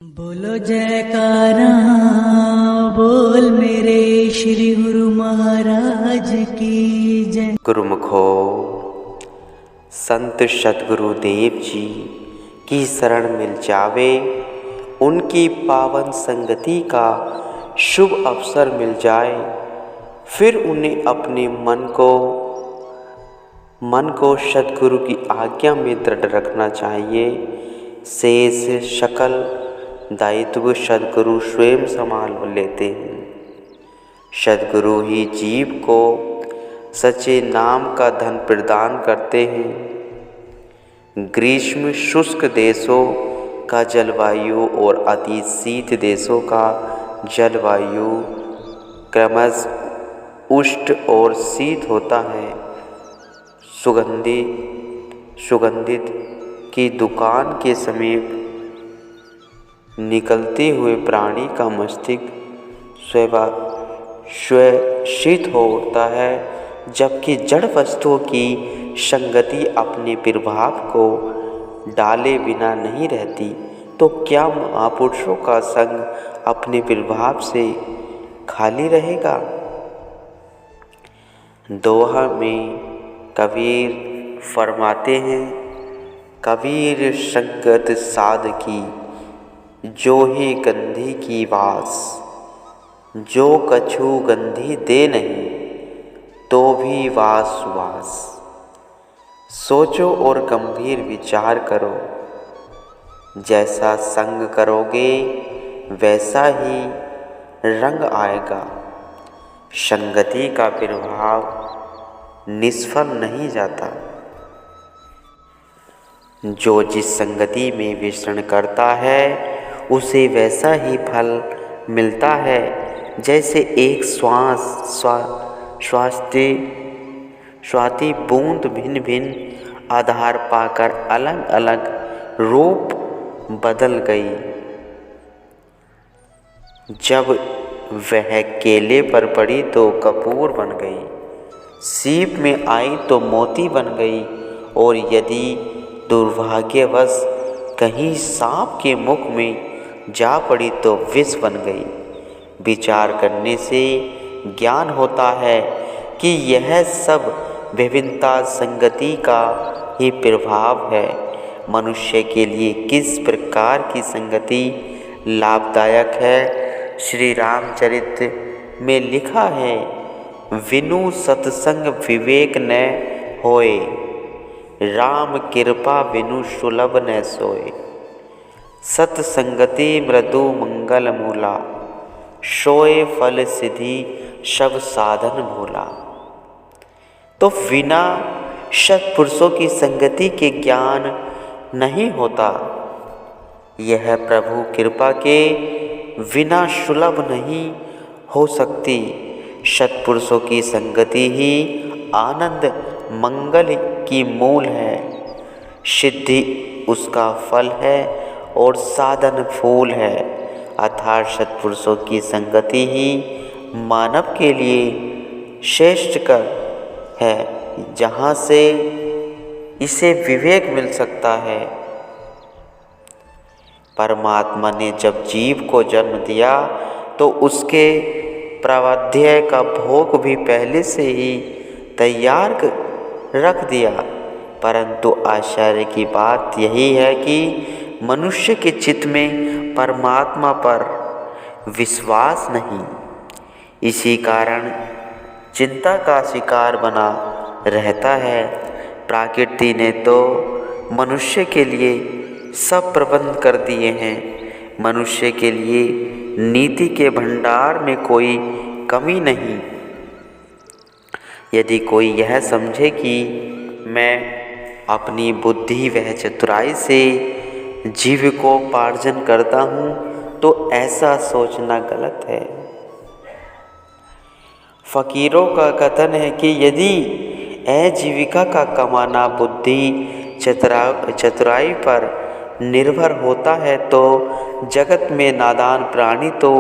बोलो जयकारा बोल मेरे श्री गुरु महाराज की जय। गुरुमुखो संत सतगुरु देव जी की शरण मिल जावे, उनकी पावन संगति का शुभ अवसर मिल जाए, फिर उन्हें अपने मन को सतगुरु की आज्ञा में दृढ़ रखना चाहिए। शेष सकल दायित्व सद्गुरु स्वयं संभाल लेते हैं। सद्गुरु ही जीव को सच्चे नाम का धन प्रदान करते हैं। ग्रीष्म शुष्क देशों का जलवायु और अति शीत देशों का जलवायु क्रमशः उष्ण और शीत होता है। सुगंधित की दुकान के समीप निकलते हुए प्राणी का मस्तिष्क स्वशीत होता है, जबकि जड़ वस्तुओं की संगति अपने प्रभाव को डाले बिना नहीं रहती। तो क्या महापुरुषों का संग अपने प्रभाव से खाली रहेगा? दोहा में कबीर फरमाते हैं, कबीर संगत साधकी जो ही गंधी की वास, जो कछु गंधी दे नहीं तो भी वास सुवास। सोचो और गंभीर विचार करो, जैसा संग करोगे वैसा ही रंग आएगा। संगति का प्रभाव निष्फल नहीं जाता। जो जिस संगति में विचरण करता है उसे वैसा ही फल मिलता है। जैसे एक स्वाति बूंद भिन्न भिन्न आधार पाकर अलग अलग रूप बदल गई। जब वह केले पर पड़ी तो कपूर बन गई, सीप में आई तो मोती बन गई, और यदि दुर्भाग्यवश कहीं सांप के मुख में जा पड़ी तो विष बन गई। विचार करने से ज्ञान होता है कि यह सब विभिन्नता संगति का ही प्रभाव है। मनुष्य के लिए किस प्रकार की संगति लाभदायक है? श्री रामचरित में लिखा है, विनु सत्संग विवेक न होए, राम कृपा विनु सुलभ न सोए। सत्संगति मृदु मंगल मूला, सोए फल सिद्धि सब साधन भूला। तो बिना सत्पुरुषों की संगति के ज्ञान नहीं होता। यह प्रभु कृपा के बिना सुलभ नहीं हो सकती। सत्पुरुषों की संगति ही आनंद मंगल की मूल है, सिद्धि उसका फल है और साधन फूल है। अर्थात सत्पुरुषों की संगति ही मानव के लिए श्रेष्ठ कर है, जहाँ से इसे विवेक मिल सकता है। परमात्मा ने जब जीव को जन्म दिया तो उसके प्रारब्ध का भोग भी पहले से ही तैयार रख दिया। परंतु आश्चर्य की बात यही है कि मनुष्य के चित्त में परमात्मा पर विश्वास नहीं। इसी कारण चिंता का शिकार बना रहता है। प्रकृति ने तो मनुष्य के लिए सब प्रबंध कर दिए हैं। मनुष्य के लिए नीति के भंडार में कोई कमी नहीं। यदि कोई यह समझे कि मैं अपनी बुद्धि व चतुराई से जीविकोपार्जन करता हूँ, तो ऐसा सोचना गलत है। फकीरों का कथन है कि यदि आजीविका का कमाना बुद्धि चतुराई पर निर्भर होता है तो जगत में नादान प्राणी तो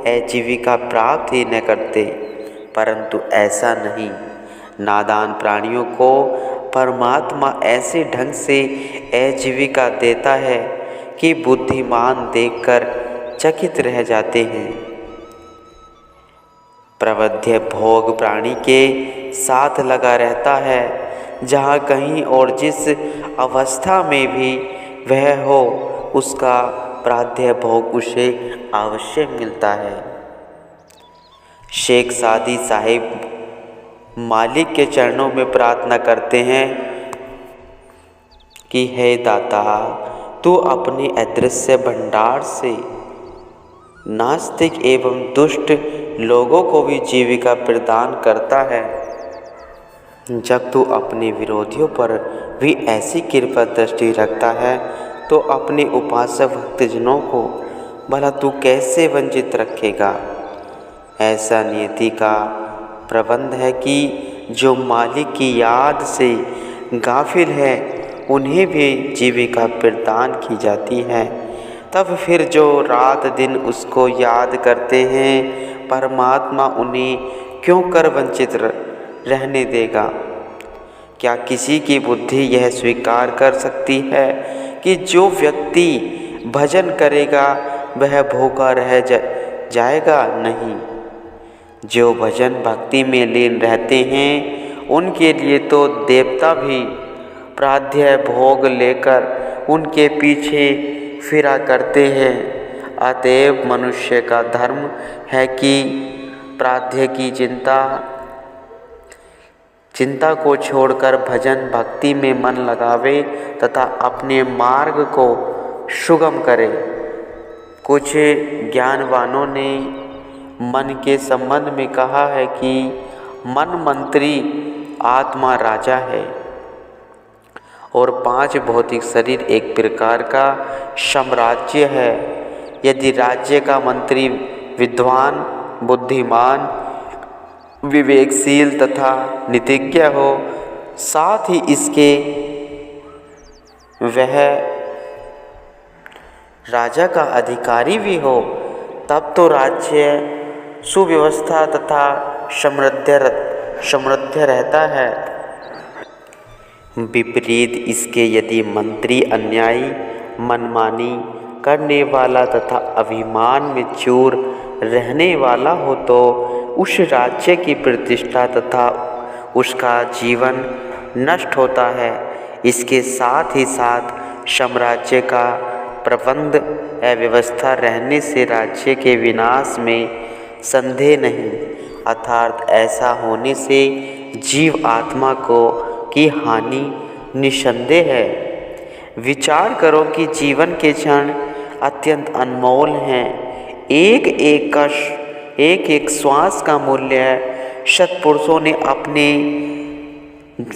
आजीविका प्राप्त ही न करते। परंतु ऐसा नहीं। नादान प्राणियों को परमात्मा ऐसे ढंग से आजीविका देता है कि बुद्धिमान देखकर चकित रह जाते हैं। प्रबुद्ध भोग प्राणी के साथ लगा रहता है, जहाँ कहीं और जिस अवस्था में भी वह हो उसका प्राध्य भोग उसे अवश्य मिलता है। शेख सादी साहिब मालिक के चरणों में प्रार्थना करते हैं कि हे दाता, तू अपने अदृश्य भंडार से नास्तिक एवं दुष्ट लोगों को भी जीविका प्रदान करता है। जब तू अपने विरोधियों पर भी ऐसी कृपा दृष्टि रखता है तो अपने उपासक भक्तजनों को भला तू कैसे वंचित रखेगा। ऐसा नियति का प्रबंध है कि जो मालिक की याद से गाफिल है उन्हें भी जीविका प्रदान की जाती है। तब फिर जो रात दिन उसको याद करते हैं, परमात्मा उन्हें क्यों कर वंचित रहने देगा। क्या किसी की बुद्धि यह स्वीकार कर सकती है कि जो व्यक्ति भजन करेगा वह भूखा रह जाएगा? नहीं। जो भजन भक्ति में लीन रहते हैं उनके लिए तो देवता भी प्राध्य भोग लेकर उनके पीछे फिरा करते हैं। अतएव मनुष्य का धर्म है कि प्राध्य की चिंता को छोड़कर भजन भक्ति में मन लगावे तथा अपने मार्ग को सुगम करे। कुछ ज्ञानवानों ने मन के संबंध में कहा है कि मन मंत्री, आत्मा राजा है और 5 भौतिक शरीर एक प्रकार का साम्राज्य है। यदि राज्य का मंत्री विद्वान, बुद्धिमान, विवेकशील तथा नीतिज्ञ हो, साथ ही इसके वह राजा का अधिकारी भी हो, तब तो राज्य सुव्यवस्था तथा समृद्ध रहता है। विपरीत इसके यदि मंत्री अन्यायी, मनमानी करने वाला तथा अभिमान में चूर रहने वाला हो तो उस राज्य की प्रतिष्ठा तथा उसका जीवन नष्ट होता है। इसके साथ ही साथ साम्राज्य का प्रबंध अव्यवस्था रहने से राज्य के विनाश में संदेह नहीं, अर्थात ऐसा होने से जीव आत्मा को की हानि निसंदेह है। विचार करो कि जीवन के क्षण अत्यंत अनमोल हैं। एक एक श्वास का मूल्य सत्पुरुषों ने अपने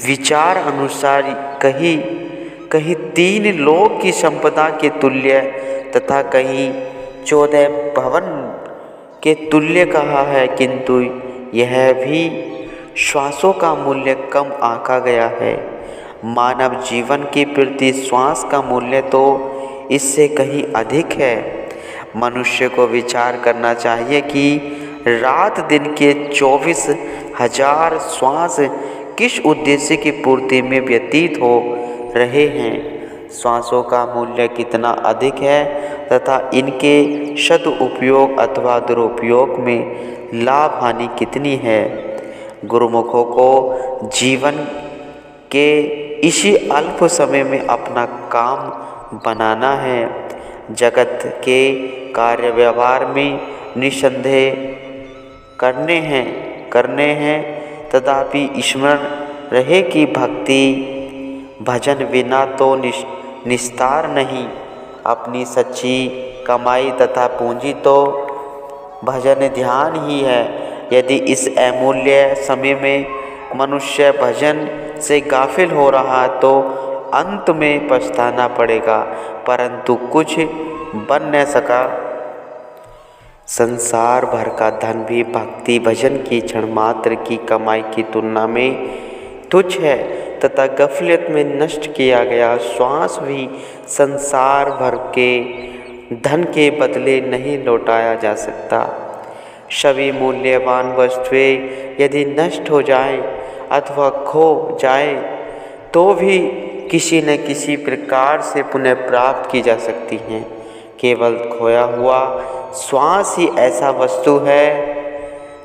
विचार अनुसार कहीं 3 लोक की संपदा के तुल्य तथा कहीं 14 भवन के तुल्य कहा है, किंतु यह भी श्वासों का मूल्य कम आंका गया है। मानव जीवन के प्रति श्वास का मूल्य तो इससे कहीं अधिक है। मनुष्य को विचार करना चाहिए कि रात दिन के 24,000 श्वास किस उद्देश्य की पूर्ति में व्यतीत हो रहे हैं। श्वासों का मूल्य कितना अधिक है तथा इनके सदुपयोग अथवा दुरुपयोग में लाभ हानि कितनी है। गुरुमुखों को जीवन के इसी अल्प समय में अपना काम बनाना है। जगत के कार्य व्यवहार में निसंदेह करने हैं, तथापि स्मरण रहे कि भक्ति भजन बिना तो निस्तार नहीं। अपनी सच्ची कमाई तथा पूंजी तो भजन ध्यान ही है। यदि इस अमूल्य समय में मनुष्य भजन से गाफिल हो रहा है तो अंत में पछताना पड़ेगा, परंतु कुछ बन न सका। संसार भर का धन भी भक्ति भजन की क्षण मात्र की कमाई की तुलना में तुच्छ है तथा गफलत में नष्ट किया गया श्वास भी संसार भर के धन के बदले नहीं लौटाया जा सकता। सभी मूल्यवान वस्तुएं यदि नष्ट हो जाएं अथवा खो जाए तो भी किसी न किसी प्रकार से पुनः प्राप्त की जा सकती हैं। केवल खोया हुआ श्वास ही ऐसा वस्तु है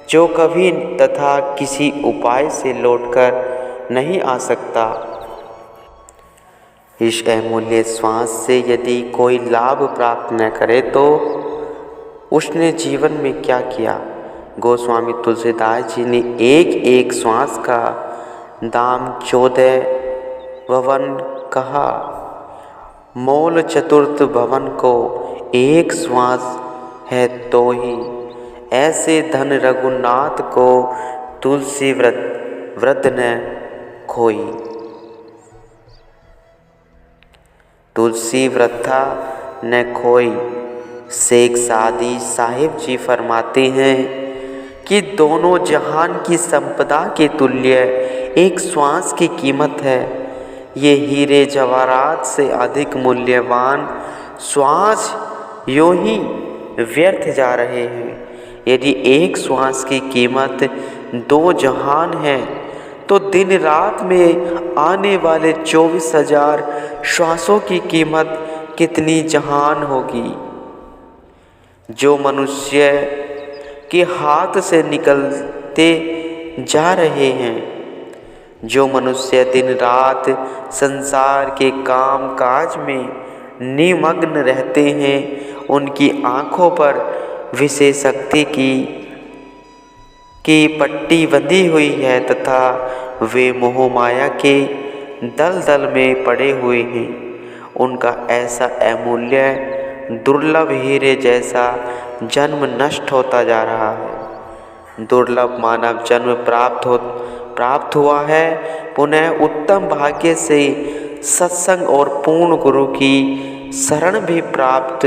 जो कभी तथा किसी उपाय से लौटकर नहीं आ सकता। इस अमूल्य श्वास से यदि कोई लाभ प्राप्त न करे तो उसने जीवन में क्या किया। गोस्वामी तुलसीदास जी ने एक एक श्वास का दाम 14 भवन कहा। मोल चतुर्थ भवन को एक श्वास है तो ही, ऐसे धन रघुनाथ को तुलसी वृद्ध न खोई। तुलसी वृद्धा न खोई। शेख सादी साहिब जी फरमाते हैं कि दोनों जहान की संपदा के तुल्य एक श्वास की कीमत है। ये हीरे जवाहरात से अधिक मूल्यवान श्वास यूं ही व्यर्थ जा रहे हैं। यदि एक श्वास की कीमत 2 जहान है तो दिन रात में आने वाले 24,000 श्वासों की कीमत कितनी जहान होगी जो मनुष्य के हाथ से निकलते जा रहे हैं। जो मनुष्य दिन रात संसार के काम काज में निमग्न रहते हैं, उनकी आँखों पर विषय शक्ति की पट्टी बंधी हुई है तथा वे मोह माया के दलदल में पड़े हुए हैं। उनका ऐसा अमूल्य दुर्लभ हीरे जैसा जन्म नष्ट होता जा रहा है। दुर्लभ मानव जन्म प्राप्त हुआ है। पुनः उत्तम भाग्य से सत्संग और पूर्ण गुरु की शरण भी प्राप्त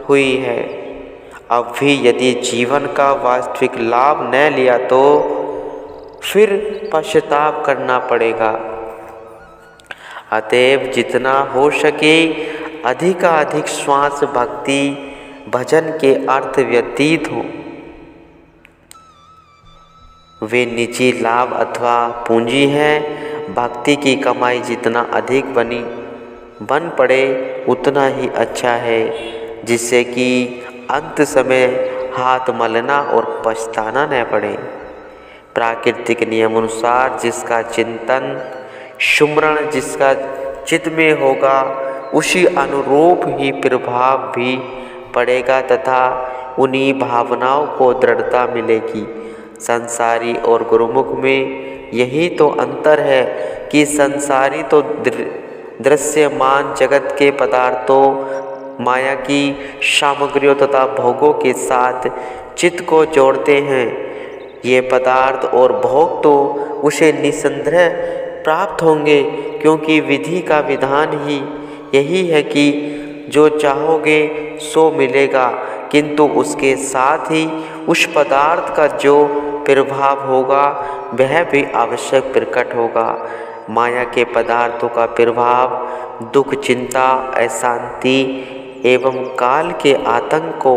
हुई है। अब भी यदि जीवन का वास्तविक लाभ न लिया तो फिर पश्चाताप करना पड़ेगा। अतएव जितना हो सके अधिकाधिक श्वास भक्ति भजन के अर्थ व्यतीत हो। वे निजी लाभ अथवा पूंजी है। भक्ति की कमाई जितना अधिक बन पड़े उतना ही अच्छा है, जिससे कि अंत समय हाथ मलना और पछताना न पड़े। प्राकृतिक नियम अनुसार जिसका चिंतन सुमरण जिसका चित्त में होगा उसी अनुरूप ही प्रभाव भी पड़ेगा तथा उन्हीं भावनाओं को दृढ़ता मिलेगी। संसारी और गुरुमुख में यही तो अंतर है कि संसारी तो दृश्यमान जगत के पदार्थों, माया की सामग्रियों तथा भोगों के साथ चित्त को जोड़ते हैं। ये पदार्थ और भोग तो उसे निसंदेह प्राप्त होंगे, क्योंकि विधि का विधान ही यही है कि जो चाहोगे सो मिलेगा, किंतु उसके साथ ही उस पदार्थ का जो प्रभाव होगा वह भी आवश्यक प्रकट होगा। माया के पदार्थों का प्रभाव दुख, चिंता, अशांति एवं काल के आतंक को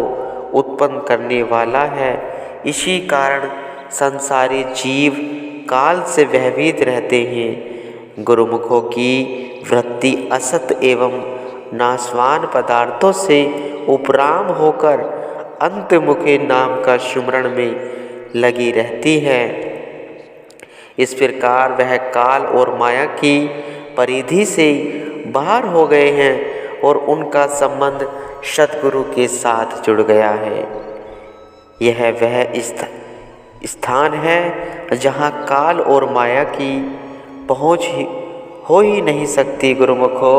उत्पन्न करने वाला है। इसी कारण संसारी जीव काल से भयभीत रहते हैं। गुरुमुखों की वृत्ति असत एवं नाशवान पदार्थों से उपराम होकर अंतमुखे नाम का सुमरण में लगी रहती है। इस प्रकार वह काल और माया की परिधि से बाहर हो गए हैं और उनका संबंध सद्गुरु के साथ जुड़ गया है। यह वह स्थान है जहाँ काल और माया की पहुँच हो ही नहीं सकती। गुरुमुखो